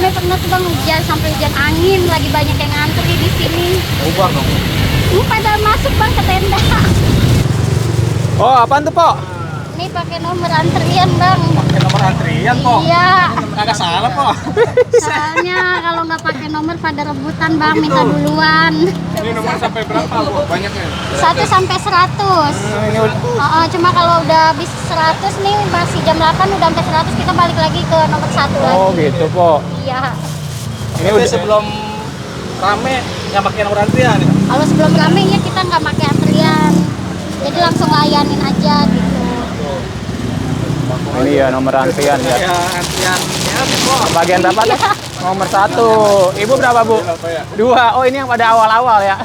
Kami pernah tuh bang hujan sampai hujan angin, lagi banyak yang ngantri di sini. Ubah dong. Ini pada masuk bang ke tenda. Oh, apaan tuh, Po? Ini pakai nomor antrian bang. Pakai nomor antrian kok. Iya. Kagak salah kok. Soalnya kalau nggak pakai nomor pada rebutan bang, minta duluan. Ini nomor sampai berapa bu? Banyaknya? 1 sampai 100. Ini Cuma kalau udah habis 100 nih masih jam 8 udah sampai 100 kita balik lagi ke nomor 1 lagi. Oh, gitu, Po. Iya. Ini udah sebelum rame nggak pakai nomor antrian. Kalau sebelum rame ya kita nggak pakai antrian. Jadi langsung layanin aja gitu. ini ya nomor antrian ya. Ya antrian ya kok. Bagian berapa tuh? Nomor 1. Ibu berapa, Bu? 2. Oh, ini yang pada awal-awal ya.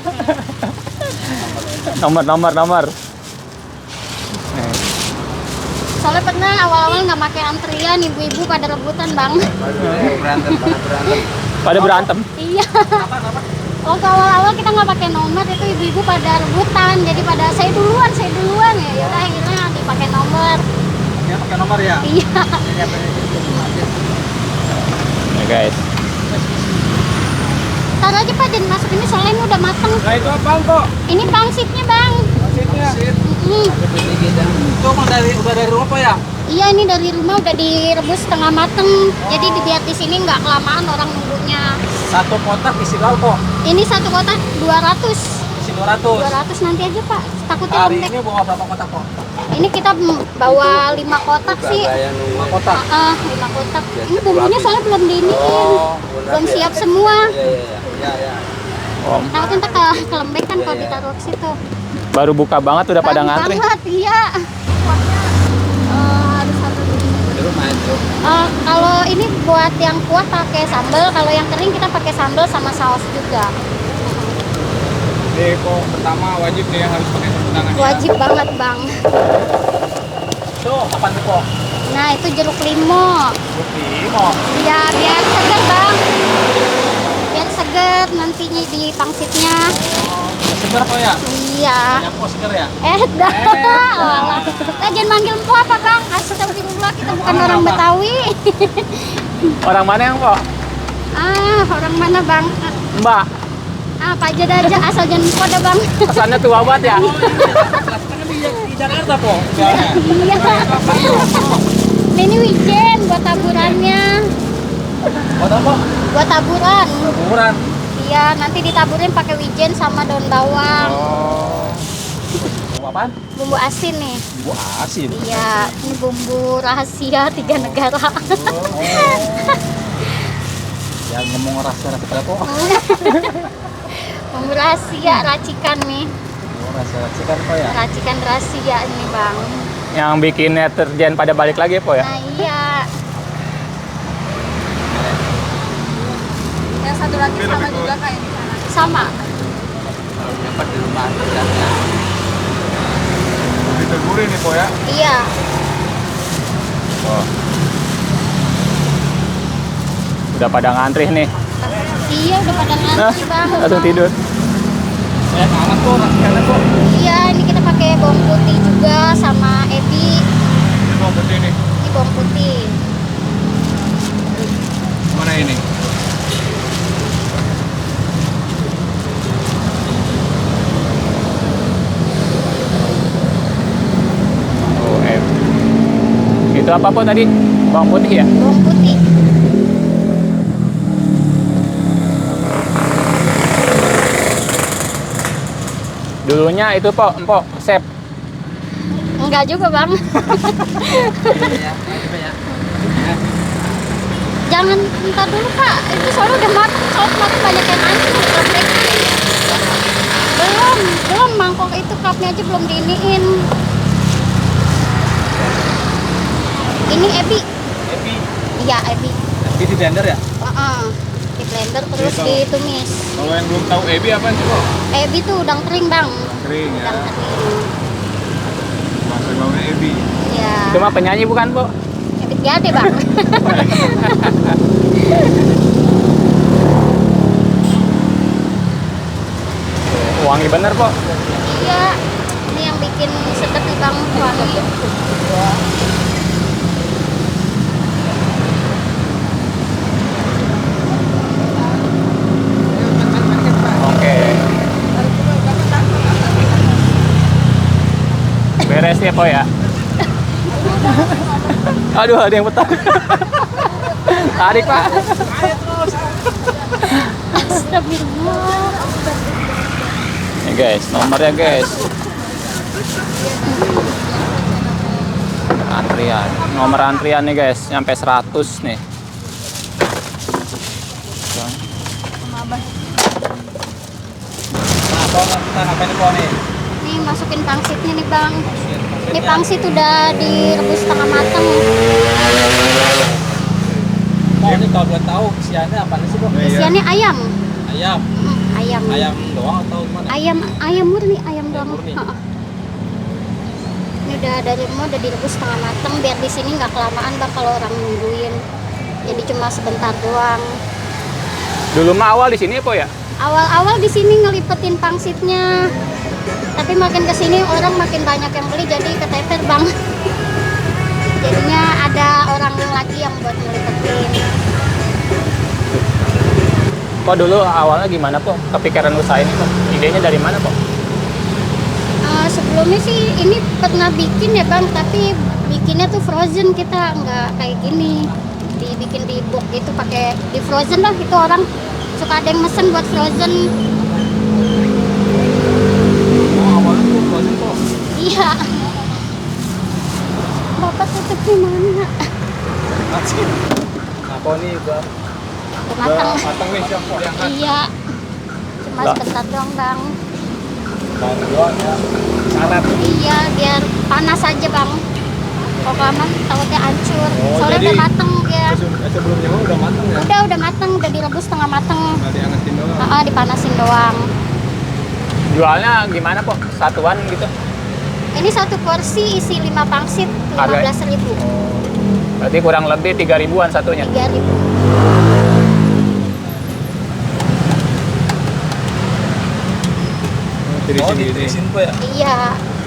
Nomor. Nih. Soalnya pernah awal-awal nggak pakai antrian, ibu-ibu pada rebutan bang. Pada berantem. Iya. Waktu awal-awal kita nggak pakai nomor itu ibu-ibu pada rebutan, jadi pada saya duluan ya. Yaudah akhirnya dipakai nomor. Ya pakai nomor ya. Iya. Nih, guys. Ntar aja pak, jangan masuk ini soalnya ini udah mateng. Nah itu apaan kok? Ini pangsitnya bang. Maksudnya? Mm. Itu emang udah dari rumah Pak ya? Iya ini dari rumah udah direbus setengah mateng. Jadi dibiar di sini nggak kelamaan orang nunggunya. Satu kotak isi berapa? Ini satu kotak 200. Isi 200. 200 nanti aja pak. Takutnya Hari lembek. ini bawa berapa kotak kok? Ini kita bawa 5 kotak sih. 5 kotak. 5 kotak. Ini bumbunya soalnya belum diiniin. Belum siap semua. Iya. Oh, Takutnya ntar kelembekan kalau ditaruh ke situ. baru buka banget udah pada Baru ngantri. banget, iya. Harus satu dulu. Di rumah itu. Kalau ini buat yang kuah pakai sambal, kalau yang kering kita pakai sambal sama saus juga. Jadi kok pertama wajib nih ya, harus pakai sarung tangan. Wajib banget bang. Itu apa tuh kok? Nah itu jeruk limau. Limo. Ya biar seger bang. Biar seger nantinya di pangsitnya. Seger kok ya? Iya. Banyak kok seger ya? Dah. Walah. Jangan manggil empo apa bang? Astagfirullah, kita bukan orang Betawi. Orang mana yang, Po? Orang mana bang? Mbak. Pak aja asal jangan empo dah bang. Kesannya tua banget ya. Kan di Jakarta kok. Iya. Ini wijen buat taburannya. Buat apa? Buat taburan. Ukuran. Iya, nanti ditaburin pakai wijen sama daun bawang. Oh. Apaan? Bumbu asin nih. Bumbu asin. Iya, ini bumbu rahasia 3 negara. Yang ngomong rahasia-rahasia kok. Bumbu rahasia racikan nih. Oh, rahasia-rahasia kan kok ya? Racikan rahasia ini, Bang. Yang bikin deterjen pada balik lagi, Po ya. Nah, iya. Yang satu lagi sama juga kayak di sana. Sama. Dapat di rumah ya. Ditegurin nih kok ya. Iya. Oh. Udah pada ngantri nih. Iya, udah pada Nah, ngantri, Bang. langsung tidur. Saya alat kok, rahasia kok. Iya, ini kita pakai bawang putih juga sama ebi. Ini bawang putih nih. Ini bawang putih. Mana ini? Oh, itu apa, Po, tadi? Bawang putih ya? Bawang putih. Dulunya itu, Po, Empok, Sep. Enggak juga, Bang. Ya, ya. Jangan minta dulu, Pak. Itu soalnya udah matang. Soalnya kemarin banyak yang antri udah kelembekan. Belum mangkok itu cupnya aja belum diiniin. Ini ebi. Ebi. Iya, ebi. Ebi di blender ya? Di blender terus Gitu. ditumis. Kalau yang belum tahu ebi apa sih kok? Ebi tuh udang kering, Bang. Kering ya. Udang kering. Bahasa gaulnya ebi. Iya. Itu mah penyanyi bukan, Po? Ebi tiade, Bang. Wangi bener, Po. Iya. Ini yang bikin sedap nih, Bang. Wangi. best ya, Po ya. Aduh, ada yang petang. Tarik, Pak. Astagfirullah. Nih guys, nomornya guys. Antrian. Nomor antrian nih guys, nyampe 100 nih. Nah, Po, kita ngapain Po nih? Nih masukin pangsitnya nih bang. Ini pangsit udah direbus setengah matang. Po, ini kalau boleh tahu isiannya apa sih Po? Isiannya ayam. Ayam. Ayam. Ayam doang atau gimana? Ayam murni, ayam doang. murni. Ha-ha. Ini udah direbus setengah matang biar di sini nggak kelamaan bang kalau orang nungguin. Jadi cuma sebentar doang. Dulu mah awal di sini Po ya. Awal-awal di sini ngelipetin pangsitnya. Tapi makin kesini orang makin banyak yang beli jadi keteter bang. Jadinya ada orang lagi yang buat ngelipetin. Po dulu awalnya gimana Po? Kepikiran usaha ini Po? Idenya dari mana Po? Sebelumnya sih ini pernah bikin ya bang, tapi bikinnya tuh frozen, kita nggak kayak gini dibikin di box itu pakai di frozen lah. Itu orang suka ada yang mesen buat frozen. Oh, awalnya tuh frozen Po. Iya. Bapak tutup di mana? Nah, Po nih udah Matang. matang nih siap Po diangkat. Iya. Cuma Lah. sebentar doang bang. Bahan doang ya. Syarat. Iya, biar panas aja bang. Kalau kelamaan takutnya hancur. Oh, Soalnya jadi- udah mateng ya. Sebelumnya mah udah matang ya? Udah mateng, udah direbus setengah mateng. Nggak diangetin doang. Dipanasin doang. Jualnya gimana Po? Satuan gitu? Ini satu porsi isi 5 pangsit, Harga- 15.000. Berarti kurang lebih 3 ribuan satunya. 3.000. Tirisin Po ya? Iya.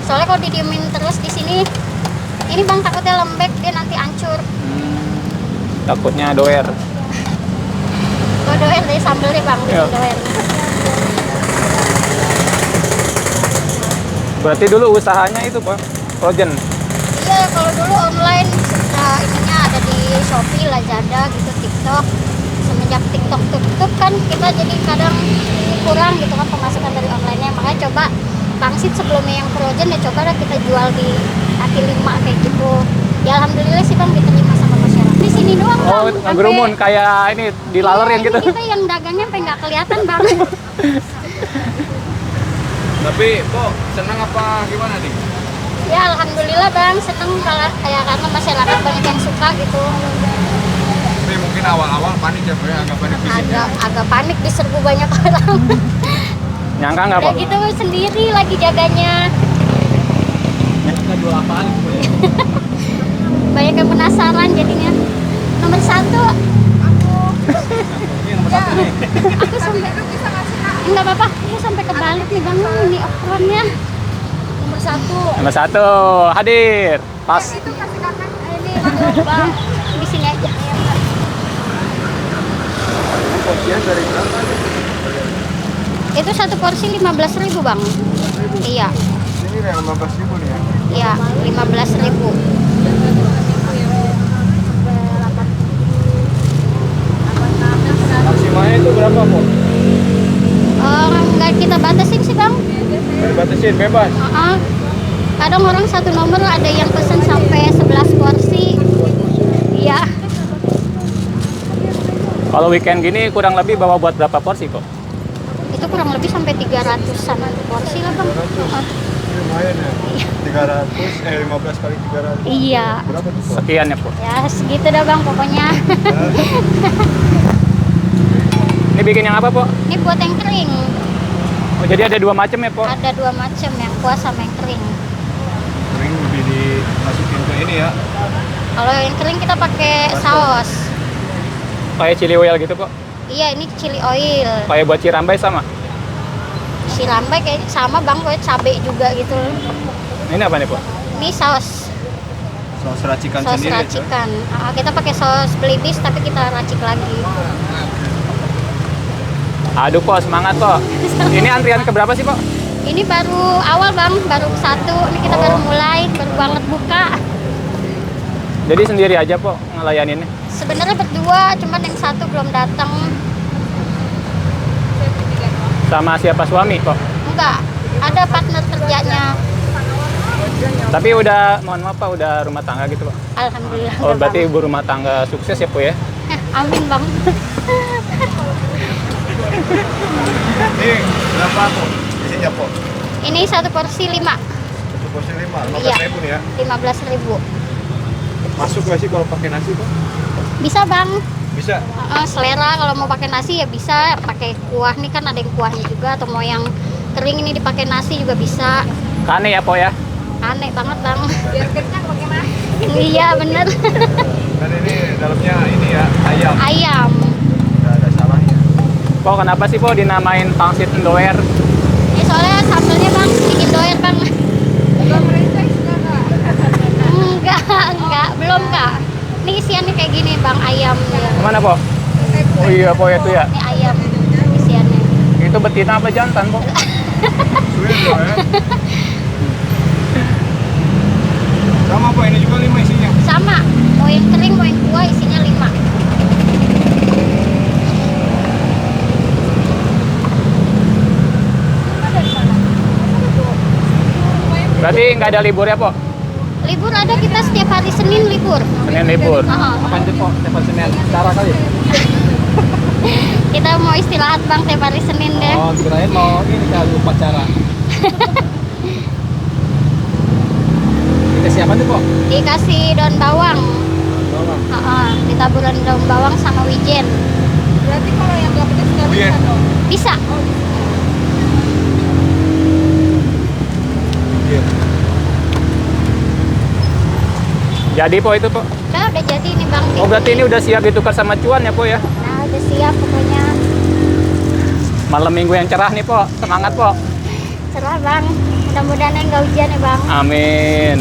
Soalnya kalau didiemin terus di sini, ini bang takutnya lembek, dia nanti hancur. Takutnya doer. Gue doain dari sambelnya bang, Iya. doain. Berarti dulu usahanya itu Po, frozen. Iya, kalau dulu online, ininya ada di Shopee, Lazada, gitu, TikTok. Semenjak TikTok tutup kan, kita jadi kadang kurang gitu kan pemasukan dari online-nya. Makanya coba pangsit sebelumnya yang frozen ya coba lah kita jual di kaki 5 kayak gitu. Ya alhamdulillah sih bang diterima sama masyarakat. Di sini doang bang. Oh, sampai- ngerumun kayak ini dilalerin Iya, gitu. ini kita yang dagangnya sampai nggak kelihatan bang. Tapi Po, senang apa gimana nih? Ya alhamdulillah bang, seneng kalau kayak karena masyarakat banyak yang suka gitu. Tapi mungkin awal-awal panik ya Po ya, agak panik fisiknya. Agak panik diserbu banyak orang. Nyangka nggak Po? Udah gitu sendiri lagi jaganya. Kita jual apaan Po ya? Banyak yang penasaran jadinya. Nomor 1 Ini nomor 1 nih. aku sampai enggak apa-apa, aku sampai kebalik nih bang ini ukurannya. Nomor 1 Nomor 1 hadir. Pas. ini bang di sini aja. Porsinya dari berapa? Itu satu porsi 15.000 bang. Iya, Ini yang 15.000 nih ya. iya 15.000. Maksimalnya itu berapa Po? Nggak kita batasin sih bang. Batasin bebas. Kadang orang satu nomor ada yang pesen sampai 11 porsi. Iya. Kalau weekend gini kurang lebih bawa buat berapa porsi kok? Itu kurang lebih sampai 300-an porsi lah bang. Lumayan ya. 15 kali 300. Iya. Berapa tuh Po? Sekian ya Po. Ya segitu dah bang pokoknya. Ini bikin yang apa Po? Ini buat yang kering. Oh, jadi ada 2 macam ya Po? Ada 2 macam, yang kuah sama yang kering. Kering lebih dimasukin ke ini ya. Kalau yang kering kita pakai saus. Kayak chili oil gitu Po? Iya ini chili oil. Kayak buat cirambai sama? Sirambai kayak sama bang, kayak cabai juga gitu. Ini apa nih Po? Ini saus. Saus racikan Saus sendiri ya, Coy? racikan. Kita pakai saus belibis tapi kita racik lagi. Aduh Po, semangat Po. Ini antrian keberapa sih Po? Ini baru awal bang, baru satu. Ini kita baru mulai, baru banget buka. Jadi sendiri aja po ngelayaninnya? Sebenarnya berdua, cuman yang satu belum datang. Sama siapa suami po? Enggak, ada partner kerjanya. Tapi udah, mohon maaf Pak, udah rumah tangga gitu Pak? Alhamdulillah. Oh udah, berarti Bang. ibu rumah tangga sukses ya po ya? Amin bang. Ini berapa tuh isinya po? Ini satu porsi 5, Satu porsi 5, Iya. 15.000 nih ya. 15.000. Masuk gak sih kalau pakai nasi po? Bisa bang. Bisa. Selera kalau mau pakai nasi ya bisa, pakai kuah nih kan ada yang kuahnya juga, atau mau yang kering ini dipakai nasi juga bisa. Kane ya po ya? Aneh banget bang. Biar kenyang pakai nasi. Iya bener. Dan ini dalamnya ini ya ayam. Ayam. Nggak ada salahnya. Po kenapa sih po dinamain pangsit endoer? Ya soalnya sambelnya bang bikin doer bang. Belum franchise enggak? Enggak, belum kak. Ini isiannya kayak gini bang, ayam ya. Kemana po? Oh iya po itu ya? Ini ayam isiannya. Itu betina apa jantan po? Suwe loh ya. Sama po, ini juga 5 isinya. Sama, mau yang kering mau yang kuah isinya 5. Berarti nggak ada libur ya po? Libur ada, kita setiap hari Senin libur. Senin libur. Heeh. Itu po? Tiap Senin cara kali? Kita mau istirahat bang tiap hari Senin deh. Oh kirain mau ini kali upacara. Dikasih apa tuh po? Dikasih daun bawang. Heeh, ditaburan daun bawang sama wijen. Berarti kalau yang nggak pedas nggak bisa Iya. dong? Bisa. Iya. Jadi po itu po? Udah jadi nih bang. Oh berarti ini udah siap ditukar sama cuan ya po ya? Nah udah siap pokoknya. Malam minggu yang cerah nih po, semangat po. Cerah bang. Mudah-mudahan nggak hujan ya bang. Amin.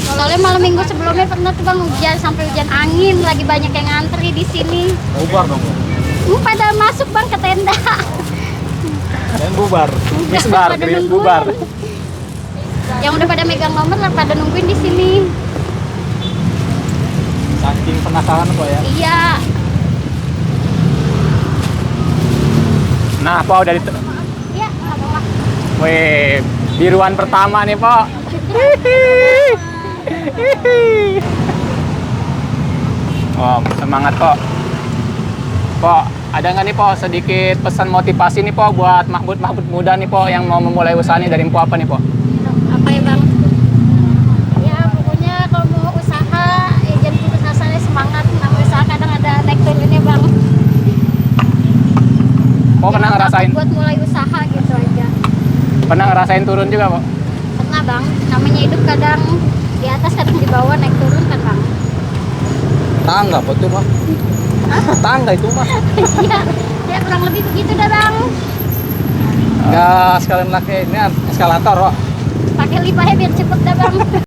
Soalnya malam minggu sebelumnya pernah tuh bang hujan sampai hujan angin, lagi banyak yang ngantri di sini. Bubar dong po. Pada masuk bang ke tenda. Dan bubar. Misbar, Pada kering nungguin. bubar. Yang udah pada megang nomor lah pada nungguin di sini. Saking penasaran po ya. Iya. Nah po udah Iya, nggak apa-apa. Wih, biruan pertama nih po. Oh, semangat po. Po, ada nggak nih po sedikit pesan motivasi nih po buat mahbud muda nih po yang mau memulai usaha nih dari po apa nih po? Apa ya bang? Ya pokoknya kalau mau usaha ya jangan putus asa deh, semangat. Namanya usaha kadang ada naik turunnya bang. Po pernah ngerasain? Buat mulai usaha gitu aja. Pernah ngerasain turun juga po? Pernah bang. Namanya hidup kadang di atas kadang di bawah, naik turun kan bang. Tangga po tuh mah. Tangga itu mah. Iya, ya kurang lebih begitu dah bang. Enggak sekalian laki ini eskalator, Pak. Pakai lipa ya biar cepet dah bang.